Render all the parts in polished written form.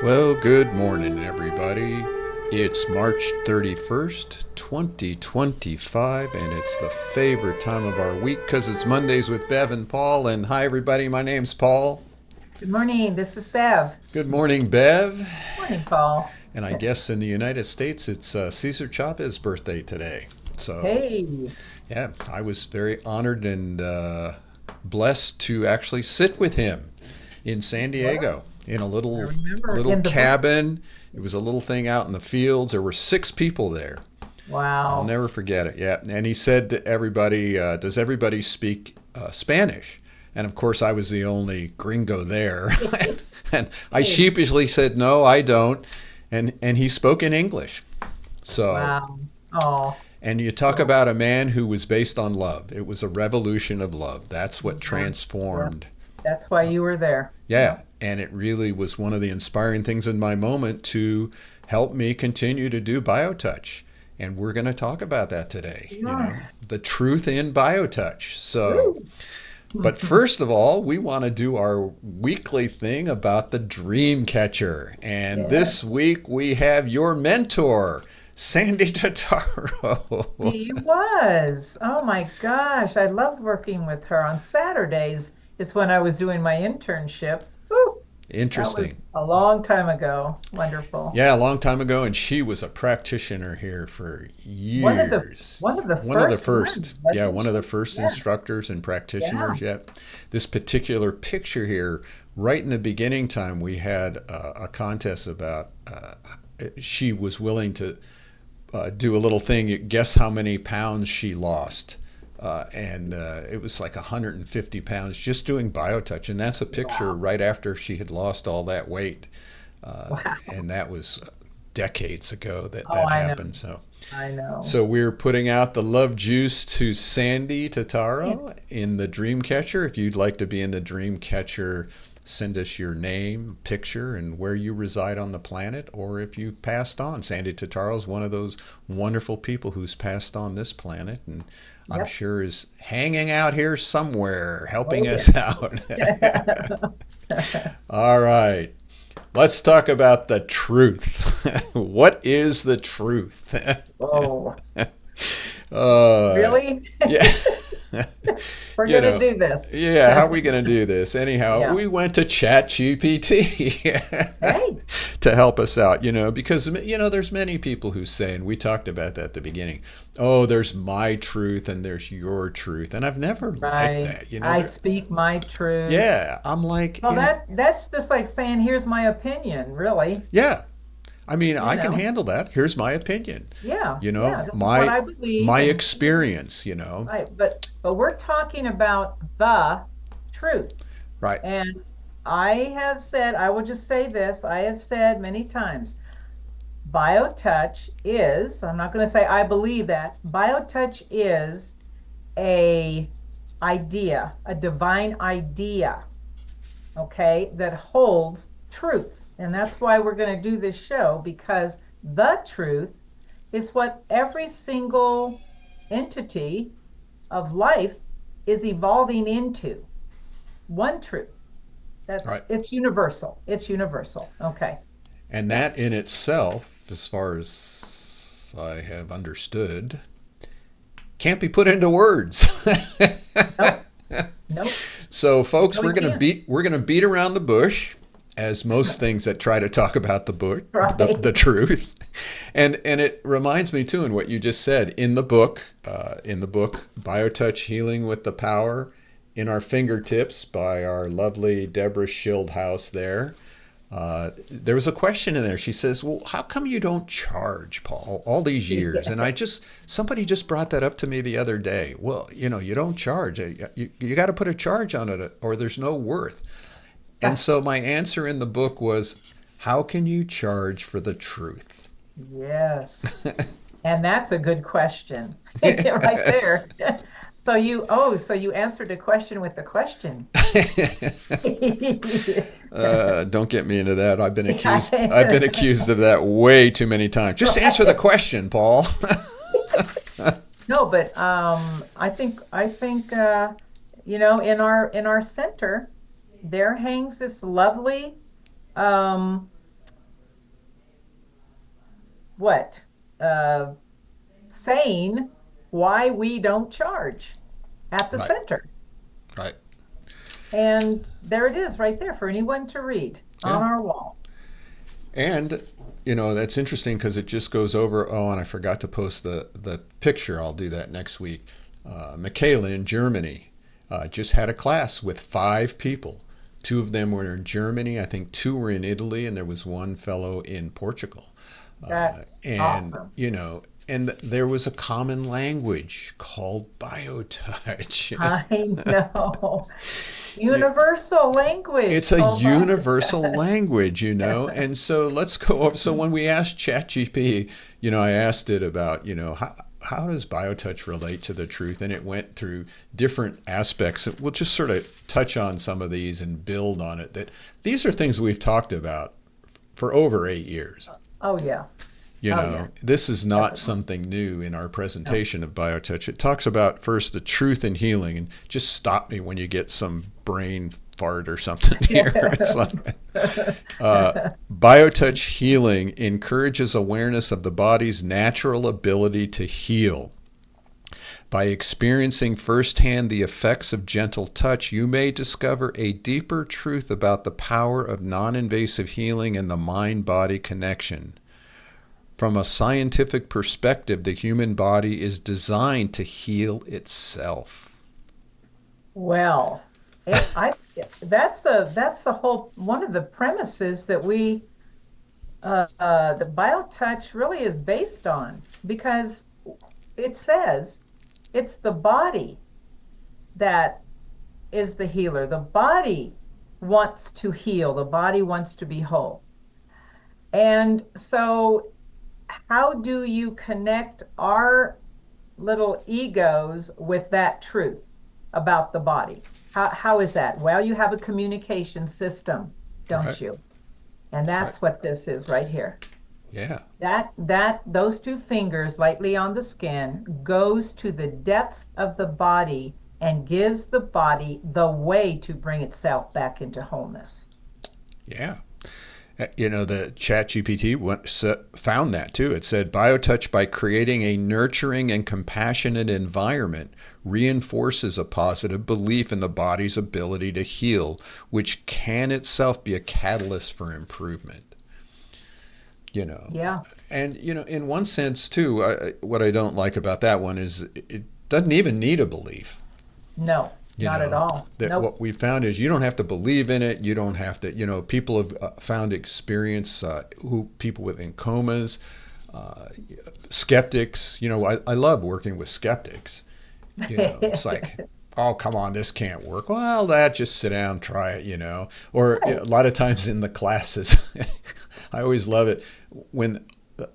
Well, good morning, everybody. It's March 31st, 2025, and it's the favorite time of our week because it's Mondays with Bev and Paul. And hi, everybody, my name's Paul. Good morning. This is Bev. Good morning, Bev. Morning, Paul. And I guess in the United States, it's Cesar Chavez's birthday today. So, Hey, yeah, I was very honored and blessed to actually sit with him in San well, Diego in a I little remember little in the book. cabin. It was a little thing out in the fields. There were six people there. I'll Wow. never forget it. Yeah, and he said to everybody, "Does everybody speak Spanish?" And of course, I was the only gringo there, and I Hey, sheepishly said, "No, I don't." And he spoke in English. So, wow. Oh, and you talk well, about a man who was based on love. It was a revolution of love. That's what yeah, yeah. transformed. That's why you were there. Yeah, Yep. and it really was one of the inspiring things in my moment to help me continue to do BioTouch. And we're going to talk about that today, You are. the truth in BioTouch. So, Woo. but first of all, we want to do our weekly thing about the dream catcher. And this Yes, week we have your mentor, Sandy Totaro. she was. Oh my gosh, I loved working with her. On Saturdays is when I was doing my internship. Woo, that was Interesting. a long time ago. Wonderful. Yeah, a long time ago, and she was a practitioner here for One of the years. one of the One of the first ones, first, yeah, wasn't one of the she? first Yes. instructors and Yeah. practitioners. Yeah, this particular picture here, right in the beginning time, we had a contest about. She was willing to do a little thing. Guess how many pounds she lost. And it was like 150 pounds just doing BioTouch. And that's a picture Wow. right after she had lost all that weight. Wow. And that was decades ago that Oh, that I know. happened. So, I know. so we're putting out the love juice to Sandy Totaro in the Dreamcatcher. If you'd like to be in the Dreamcatcher, send us your name, picture, and where you reside on the planet, or if you've passed on. Sandy Totaro is one of those wonderful people who's passed on this planet, and I'm Yep. sure is hanging out here somewhere Oh, helping us yes. out. All right. Let's talk about the truth. What is the truth? Oh, uh, really? yeah. We're you gonna know, do this. yeah, how are we going to do this? Anyhow, Yeah. we went to ChatGPT Hey, to help us out, because, there's many people who say, and we talked about that at the beginning, oh, there's my truth and there's your truth. And I've never liked right. that. I speak my truth. Yeah, I'm like, Well, that's just like saying, here's my opinion, really. yeah, I mean, You I can know? handle that. Here's my opinion. Yeah, You yeah, know, this is what my I believe, my and experience. right, but we're talking about the truth. Right. And I have said, I will just say this, I have said many times, BioTouch is, I'm not going to say I believe that, BioTouch is a idea, a divine idea, okay, that holds truth. And that's why we're going to do this show because the truth is what every single entity of life is evolving into. One truth. Right. It's universal. It's universal. Okay. And Yeah. that in itself, as far as I have understood, can't be put into words. Nope. Nope. So, You folks, really can't. we're gonna beat around the bush, as most things that try to talk about the book, the Right. truth. And it reminds me too, in what you just said, in the book, BioTouch Healing with the Power in Our Fingertips by our lovely Deborah Schildhouse there. There was a question in there. She says, "Well, how come you don't charge, Paul, all these years?" And somebody just brought that up to me the other day. Well, you don't charge. You got to put a charge on it, or there's no worth. And so my answer in the book was, "How can you charge for the truth?" Yes. And that's a good question right there. So you answered a question with a question. Don't get me into that. I've been accused. I've been Yeah. accused of that way too many times. Just answer the Right. question, Paul. No, but I think in our center there hangs this lovely um what? Uh, Saying why we don't charge at the Right. center. Right. And there it is right there for anyone to read on Yeah. our wall. And that's interesting because it just goes over. Oh, and I forgot to post the picture. I'll do that next week. Michaela in Germany just had a class with 5 people. 2 of them were in Germany. I think 2 were in Italy, and there was one fellow in Portugal. That's And awesome. and there was a common language called biotouch. I know. Universal language It's a called universal biotouch. language, and so let's go up. So when we asked ChatGPT, I asked it about, how does biotouch relate to the truth? And it went through different aspects. We'll just sort of touch on some of these and build on it. That these are things we've talked about for over 8 years. Oh yeah. Oh yeah. This is not Definitely. something new in our No. presentation of biotouch. It talks about first the truth and healing, and just stop me when you get some brain fart or something here. It's like biotouch healing encourages awareness of the body's natural ability to heal. By experiencing firsthand the effects of gentle touch, you may discover a deeper truth about the power of non invasive healing and the mind body connection. From a scientific perspective, the human body is designed to heal itself. Well, I that's the whole one of the premises that we the biotouch really is based on because it says it's the body that is the healer. The body wants to heal. The body wants to be whole. And so, how do you connect our little egos with that truth about the body? How is that? Well, you have a communication system, Right? don't you? And Right. that's what this is right here. Yeah. Those 2 fingers lightly on the skin goes to the depth of the body and gives the body the way to bring itself back into wholeness. Yeah. The chat GPT found that too. It said biotouch, by creating a nurturing and compassionate environment, reinforces a positive belief in the body's ability to heal, which can itself be a catalyst for improvement. you know Yeah, and in one sense too, what I don't like about that one is it doesn't even need a belief. no, you not at know all. that Nope. what we found is you don't have to believe in it. You don't have to. People have found experience, who people within comas, uh, skeptics. I love working with skeptics. It's like, oh, come on, this can't work. Well, just sit down, try it. Or a Right. lot of times in the classes, I always love it when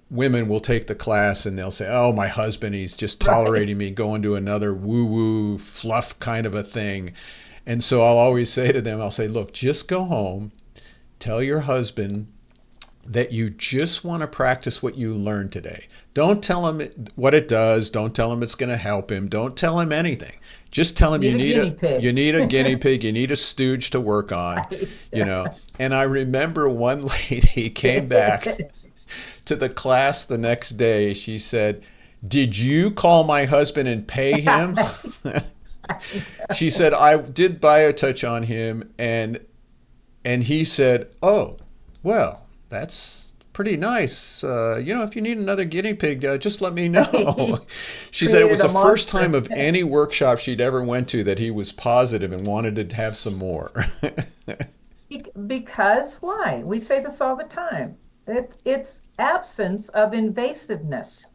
women will take the class and they'll say, oh, my husband, he's just Right. tolerating me going to another woo woo fluff kind of a thing. And so I'll always say to them, I'll say, look, just go home, tell your husband that you just want to practice what you learned today. Don't tell him what it does. Don't tell him it's going to help him. Don't tell him anything. Just tell him Need a guinea you pig. need a guinea pig. You need a stooge to work on. Right. You know. And I remember one lady came back to the class the next day. She said, "Did you call my husband and pay him?" She said, "I did BioTouch on him, and he said, oh, well, that's pretty nice. If you need another guinea pig, just let me know." She said it Created was a the first monster. time of any workshop she'd ever went to that he was positive and wanted to have some more. Because why? We say this all the time. It's absence of invasiveness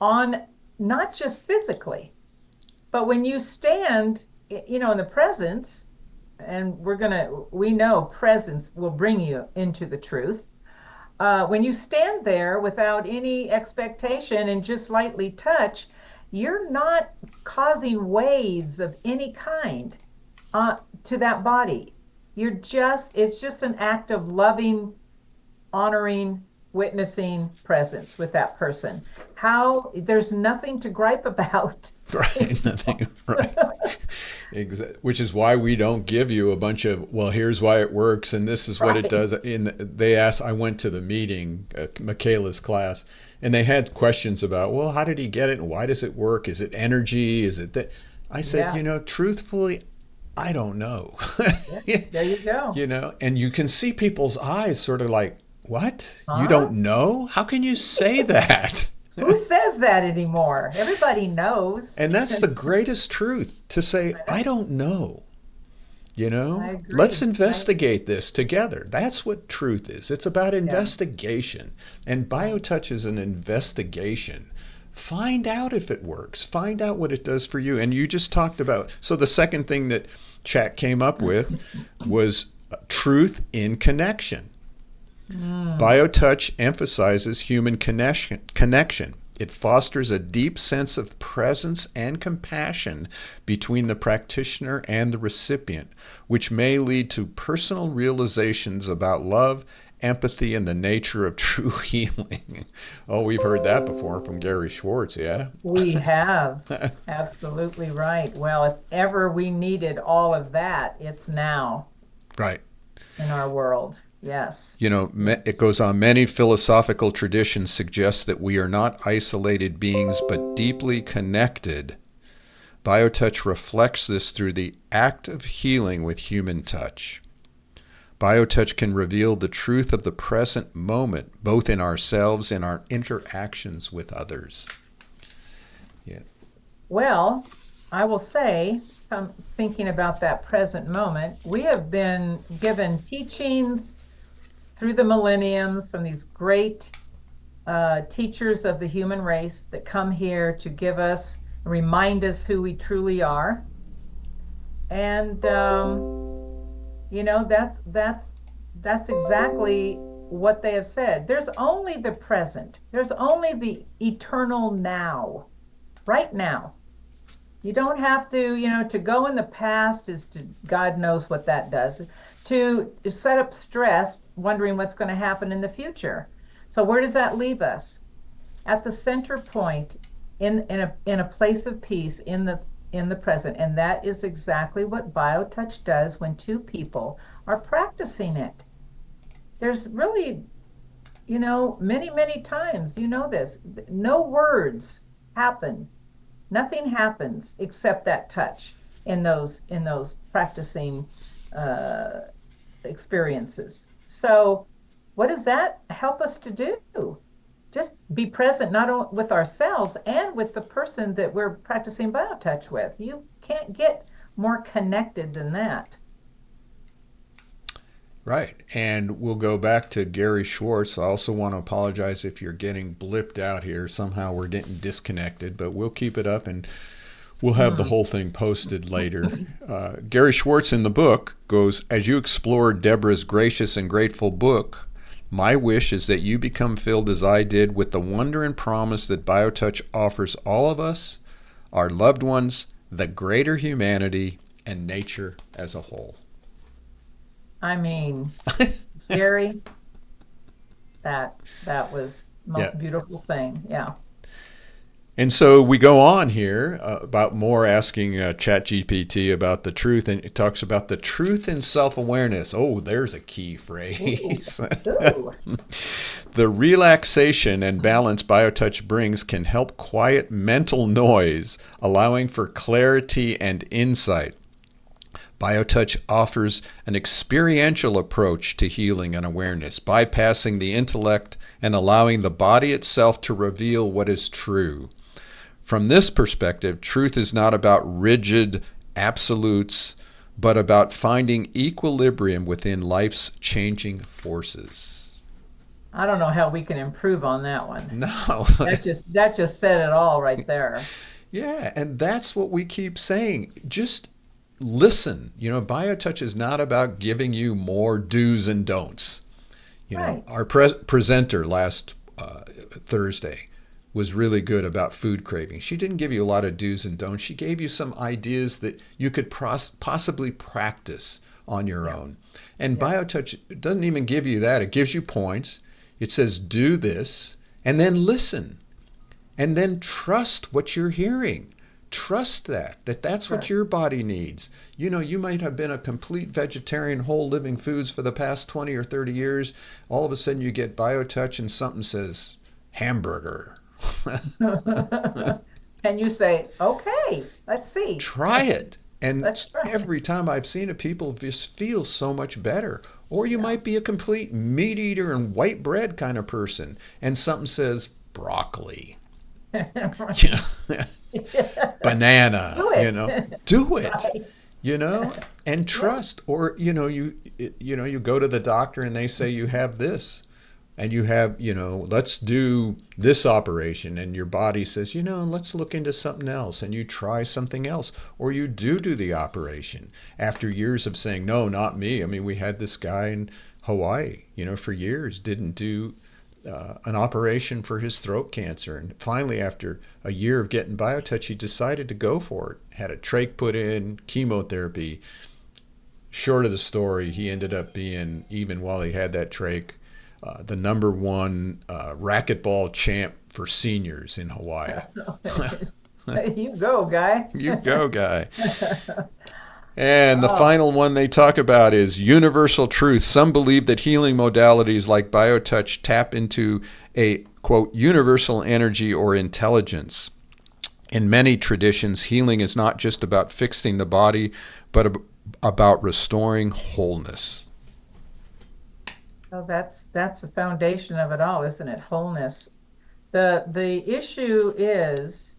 on not just physically, but when you stand, in the presence, and we know presence will bring you into the truth. When you stand there without any expectation and just lightly touch, you're not causing waves of any kind to that body. It's just an act of loving, honoring witnessing presence with that person. How there's nothing to gripe about. Right, nothing, right. Which is why we don't give you a bunch of, well, here's why it works and this is what it Right. does. They asked, I went to the meeting, Michaela's class, and they had questions about, well, how did he get it and why does it work? Is it energy? Is it that? I said, Yeah. truthfully, I don't know. Yeah. There you go. And you can see people's eyes sort of like, what? You Huh? don't know? How can you say that? Who says that anymore? Everybody knows. And that's the greatest truth, to say, I I know. don't know. I Let's agree. investigate this together. That's what truth is. It's about Yeah. investigation. And Right. BioTouch is an investigation. Find out if it works. Find out what it does for you. And you just talked about, so the second thing that chat came up with was truth in connection. Mm. BioTouch emphasizes human connection. It fosters a deep sense of presence and compassion between the practitioner and the recipient, which may lead to personal realizations about love, empathy, and the nature of true healing. Oh, we've heard that before from Gary Schwartz, yeah? We have. Absolutely right. Well, if ever we needed all of that, it's now Right. in our world. Yes. It Yes. goes on. Many philosophical traditions suggest that we are not isolated beings, but deeply connected. BioTouch reflects this through the act of healing with human touch. BioTouch can reveal the truth of the present moment, both in ourselves and our interactions with others. Yeah. Well, I will say, thinking about that present moment, we have been given teachings through the millenniums from these great teachers of the human race that come here to give us, remind us who we truly are. And that's exactly what they have said. There's only the present. There's only the eternal now, right now. You don't have to, to go in the past is to God knows what that does. To set up stress, wondering what's going to happen in the future. So where does that leave us? At the center point in a place of peace in the present. And that is exactly what BioTouch does when two people are practicing it. There's really, many, many times, this, no words happen. Nothing happens except that touch in those practicing uh, experiences. So, what does that help us to do? Just be present not only with ourselves and with the person that we're practicing biotouch with. You can't get more connected than that. Right. And we'll go back to Gary Schwartz. I also want to apologize if you're getting blipped out here. Somehow we're getting disconnected, but we'll keep it up and we'll have the Hmm. whole thing posted later. Gary Schwartz in the book goes, as you explore Deborah's gracious and grateful book, my wish is that you become filled as I did with the wonder and promise that BioTouch offers all of us, our loved ones, the greater humanity, and nature as a whole. I mean, Gary, that was the Yeah. most beautiful thing. Yeah. And so we go on here about more asking ChatGPT about the truth, and it talks about the truth in self-awareness. Oh, there's a key Ooh. phrase. Ooh. The relaxation and balance BioTouch brings can help quiet mental noise, allowing for clarity and insight. BioTouch offers an experiential approach to healing and awareness, bypassing the intellect and allowing the body itself to reveal what is true. From this perspective, truth is not about rigid absolutes, but about finding equilibrium within life's changing forces. I don't know how we can improve on that one. No. That just said it all right there. Yeah, and that's what we keep saying. Just listen. BioTouch is not about giving you more do's and don'ts. Right. Our presenter last Thursday was really good about food craving. She didn't give you a lot of do's and don'ts. She gave you some ideas that you could possibly practice on your Yeah. own. And Yeah. BioTouch doesn't even give you that. It gives you points. It says, do this, and then listen, and then trust what you're hearing. Trust that's what Sure. your body needs. You might have been a complete vegetarian, whole living foods for the past 20 or 30 years. All of a sudden you get BioTouch and something says hamburger. And you say, okay, let's see. Try it. Let's And try. every time I've seen it, people just feel so much better. Or you Yeah. might be a complete meat eater and white bread kind of person, and something says broccoli, you know, banana, Do it. do it, Right. you know, and Yeah. trust. Or you go to the doctor and they say you have this, and you have, let's do this operation, and your body says, let's look into something else, and you try something else, or you do the operation after years of saying, no, not me. I mean, we had this guy in Hawaii, for years didn't do an operation for his throat cancer, and finally, after a year of getting BioTouch, he decided to go for it. Had a trach put in, chemotherapy. Short of the story, he ended up being, even while he had that trach, the number one racquetball champ for seniors in Hawaii. You go, guy. You go, guy. And the Oh, final one they talk about is universal truth. Some believe that healing modalities like BioTouch tap into a, quote, universal energy or intelligence. In many traditions, healing is not just about fixing the body, but about restoring wholeness. well, that's the foundation of it all, isn't it? Wholeness. The issue is,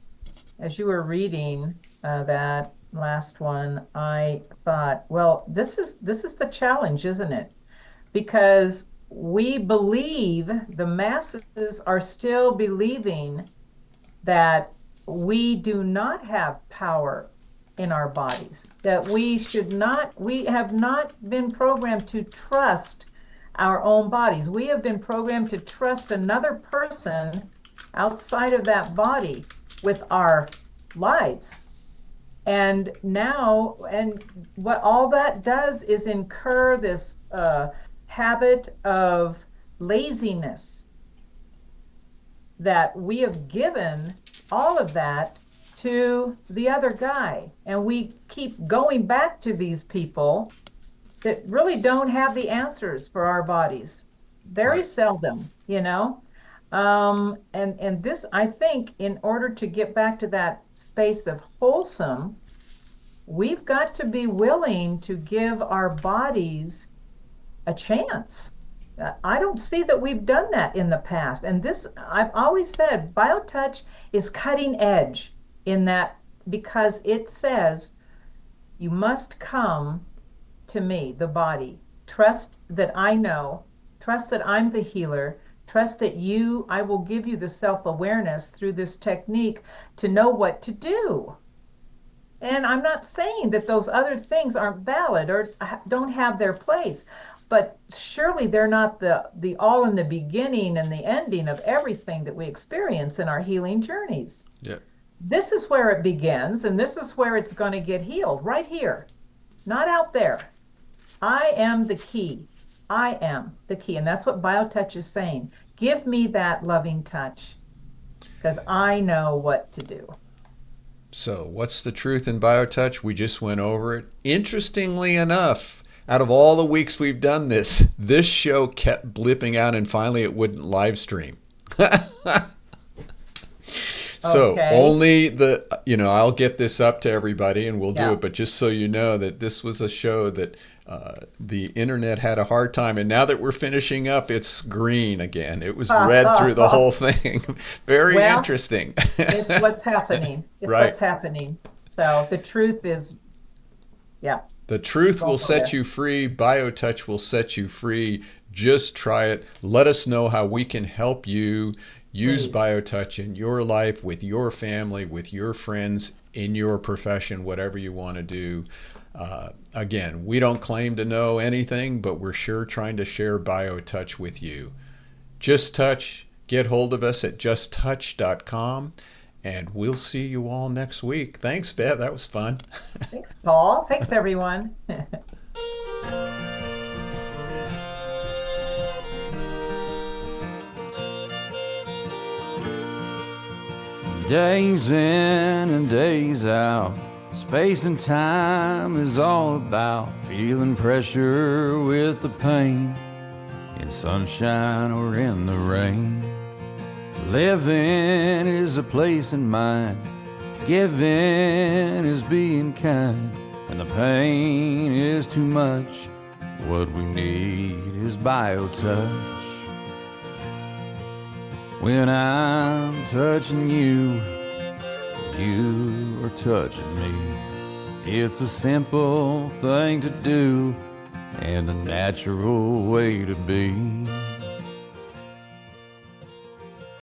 as you were reading that last one, I thought, well, this is the challenge, isn't it? Because we believe, the masses are still believing that we do not have power in our bodies, that we have not been programmed to trust our own bodies. We have been programmed to trust another person outside of that body with our lives. And now, and what all that does is incur this habit of laziness, that we have given all of that to the other guy. And we keep going back to these people that really don't have the answers for our bodies. Very Right. seldom. And this, I think, in order to get back to that space of wholesome, we've got to be willing to give our bodies a chance. I don't see that we've done that in the past. And this, I've always said, BioTouch is cutting edge in that, because it says you must come to me, the body. Trust that I know, trust that I'm the healer, trust that I will give you the self awareness through this technique to know what to do. And I'm not saying that those other things aren't valid or don't have their place, but surely they're not the all in the beginning and the ending of everything that we experience in our healing journeys. Yeah. This is where it begins, and this is where it's going to get healed, right here, not out there. I am the key. I am the key. And that's what BioTouch is saying. Give me that loving touch because I know what to do. So, what's the truth in BioTouch? We just went over it. Interestingly enough, out of all the weeks we've done this show kept blipping out, and finally it wouldn't live stream. So Okay. only I'll get this up to everybody and we'll do Yeah. it. But just so you know that this was a show that the internet had a hard time. And now that we're finishing up, it's green again. It was red through the whole thing. Very Well, interesting. it's what's happening. It's Right. what's happening. So the truth is, yeah, The truth will don't go set there. you free. BioTouch will set you free. Just try it. Let us know how we can help you use Please. BioTouch in your life, with your family, with your friends, in your profession, whatever you want to do. Again, we don't claim to know anything, but we're sure trying to share BioTouch with you. Just Touch. Get hold of us at justtouch.com, and we'll see you all next week. Thanks, Bev. That was fun. Thanks, Paul. Thanks, everyone. Days in and days out, space and time is all about feeling pressure with the pain, in sunshine or in the rain. Living is a place in mind, giving is being kind, and the pain is too much. What we need is BioTouch. When I'm touching you, you are touching me. It's a simple thing to do and a natural way to be.